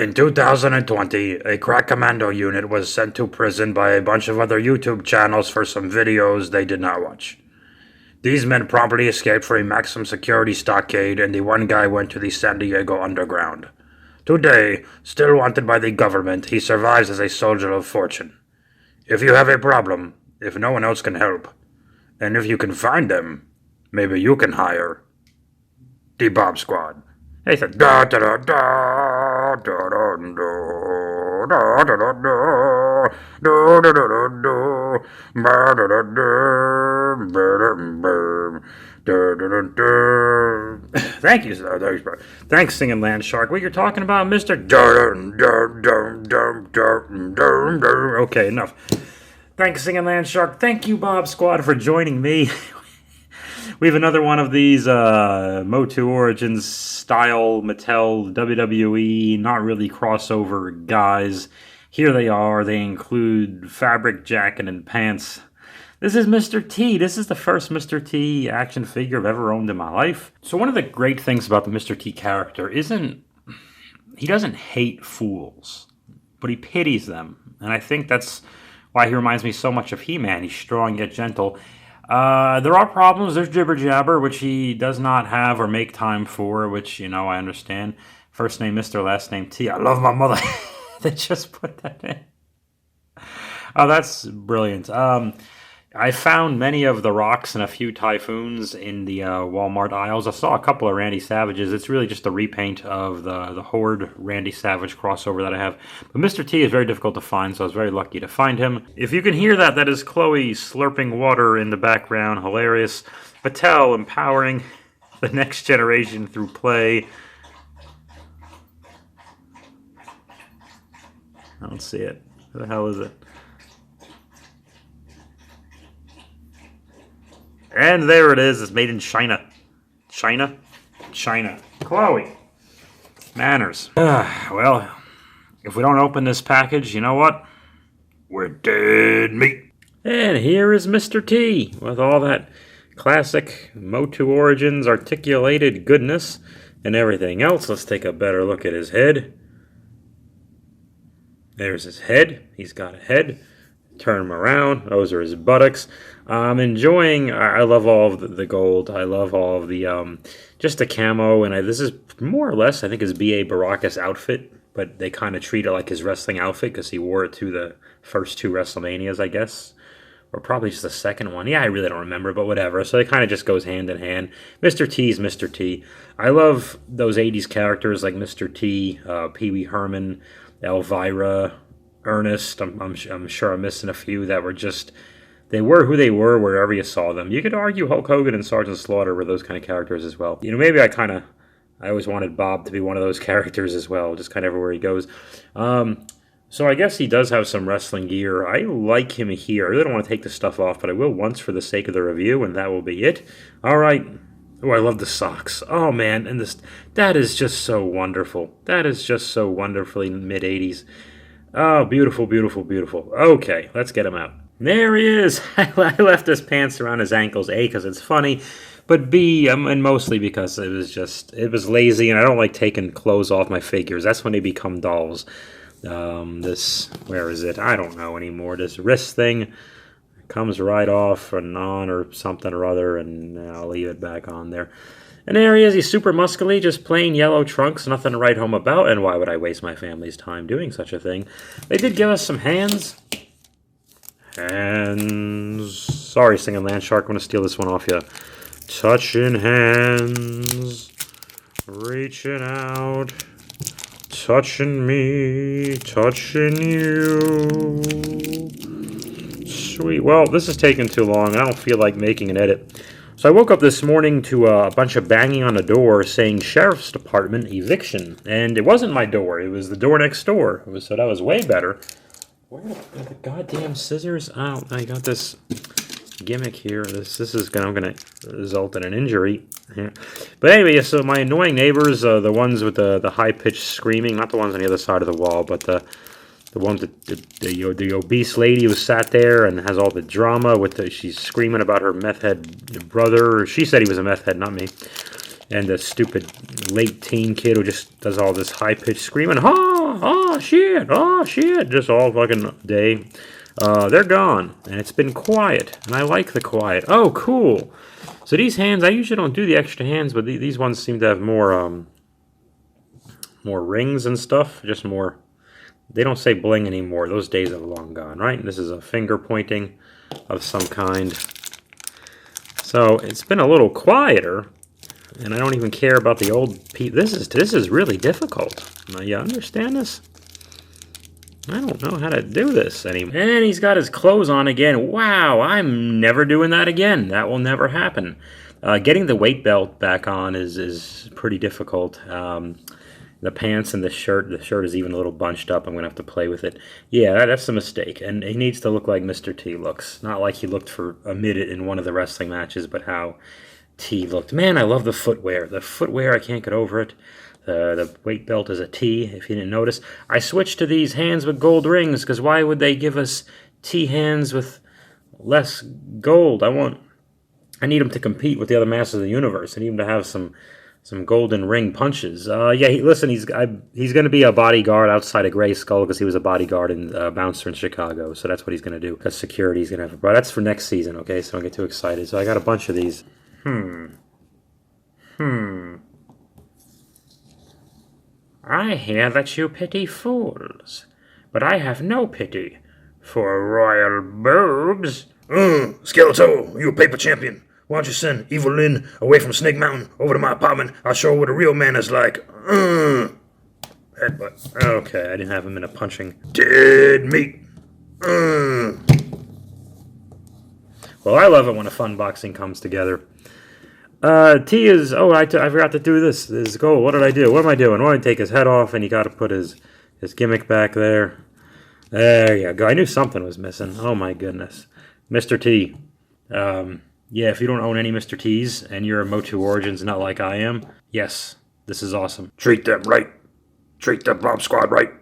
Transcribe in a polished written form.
In 2020, a crack commando unit was sent to prison by a bunch of other YouTube channels for some videos they did not watch. These men promptly escaped for a maximum security stockade, and the one guy went to the San Diego underground. Today, still wanted by the government, he survives as a soldier of fortune. If you have a problem, if no one else can help, and if you can find them, maybe you can hire the Bob Squad. He said, da da da da da da da da da da. Thank you, sir. Thanks, Singing Landshark. What you're talking about, Mister? Okay, enough. Thanks, Singing Landshark. Thank you, Bob Squad, for joining me. We have another one of these Motu Origins style Mattel WWE, not really crossover guys. Here they are. They include fabric jacket and pants. This is Mr. T. This is the first Mr. T action figure I've ever owned in my life. So one of the great things about the Mr. T character isn't he doesn't hate fools, but he pities them. And I think that's why he reminds me so much of He-Man. He's strong yet gentle. There are problems. There's jibber jabber, which he does not have or make time for, which, I understand. First name Mr., last name T. I love my mother. They just put that in. Oh, that's brilliant. I found many of the Rocks and a few Typhoons in the Walmart aisles. I saw a couple of Randy Savages. It's really just a repaint of the Horde Randy Savage crossover that I have. But Mr. T is very difficult to find, so I was very lucky to find him. If you can hear that, that is Chloe slurping water in the background. Hilarious. Mattel empowering the next generation through play. I don't see it. Who the hell is it? And there it is. It's made in China. China? China. Chloe. Manners. Well, if we don't open this package, you know what? We're dead meat. And here is Mr. T with all that classic Motu Origins articulated goodness and everything else. Let's take a better look at his head. There's his head. He's got a head. Turn him around. Those are his buttocks. I'm enjoying. I love all of the gold. I love all of the just the camo. And this is more or less, I think, his B.A. Baracus outfit, but they kind of treat it like his wrestling outfit because he wore it to the first two WrestleManias, I guess, or probably just the second one. Yeah, I really don't remember, but whatever. So it kind of just goes hand in hand. Mr. T's Mr. T. I love those '80s characters like Mr. T, Pee Wee Herman, Elvira, Ernest. I'm sure I'm missing a few that were just, they were who they were wherever you saw them. You could argue Hulk Hogan and Sergeant Slaughter were those kind of characters as well. Maybe I always wanted Bob to be one of those characters as well, just kind of everywhere he goes. So I guess he does have some wrestling gear. I like him here. I really don't want to take this stuff off, but I will once for the sake of the review, and that will be it. All right. Oh, I love the socks. Oh, man, and that is just so wonderful. That is just so wonderfully mid-'80s. Oh, beautiful, beautiful, beautiful. Okay, let's get him out. There he is. I left his pants around his ankles, A, because it's funny, but B, and mostly because it was lazy, and I don't like taking clothes off my figures. That's when they become dolls. Where is it? I don't know anymore. This wrist thing comes right off and on or something or other, and I'll leave it back on there. And there he is. He's super muscly, just plain yellow trunks, nothing to write home about, and why would I waste my family's time doing such a thing? They did give us some hands. Hands. Sorry, Singing Landshark, I'm going to steal this one off you. Touching hands. Reaching out. Touching me. Touching you. Sweet. Well, this is taking too long. I don't feel like making an edit. So I woke up this morning to a bunch of banging on the door saying Sheriff's Department eviction. And it wasn't my door. It was the door next door. So that was way better. Where are the goddamn scissors? Oh, I got this gimmick here. This is going to result in an injury. Yeah. But anyway, so my annoying neighbors, the ones with the high-pitched screaming, not the ones on the other side of the wall, but the one that the obese lady who sat there and has all the drama with she's screaming about her meth head brother. She said he was a meth head, not me. And the stupid late teen kid who just does all this high-pitched screaming, oh shit, just all fucking day. They're gone, and it's been quiet, and I like the quiet. Oh, cool. So these hands, I usually don't do the extra hands, but these ones seem to have more rings and stuff, just more. They don't say bling anymore. Those days are long gone, right? This is a finger pointing of some kind. So it's been a little quieter, and I don't even care about the old This is really difficult. Now, you understand this? I don't know how to do this anymore. And he's got his clothes on again. Wow, I'm never doing that again. That will never happen. Getting the weight belt back on is pretty difficult. The pants and the shirt is even a little bunched up. I'm going to have to play with it. Yeah, that's a mistake. And he needs to look like Mr. T looks. Not like he looked for a minute in one of the wrestling matches, but how T looked. Man, I love the footwear. The footwear, I can't get over it. The weight belt is a T, if you didn't notice. I switched to these hands with gold rings, because why would they give us T hands with less gold? I need them to compete with the other Masters of the Universe. I need them to have some golden ring punches. Yeah, listen, he's going to be a bodyguard outside of Gray Skull, because he was a bodyguard in Bouncer in Chicago, so that's what he's going to do. Because security he's going to have. But that's for next season, okay? So don't get too excited. So I got a bunch of these. I hear that you pity fools, but I have no pity for royal boobs. Skeletor, you a paper champion. Why don't you send Evil Lynn away from Snake Mountain over to my apartment? I'll show her what a real man is like. Headbutt. Okay, I didn't have him in a punching. Dead meat. Well, I love it when a fun boxing comes together. T is... Oh, I forgot to do this. This is gold. What did I do? What am I doing? Well, I take his head off, and you got to put his gimmick back there. There you go. I knew something was missing. Oh, my goodness. Mr. T. Yeah, if you don't own any Mr. T's, and you're a Motu Origins not like I am, yes, this is awesome. Treat them right. Treat the Bomb Squad right.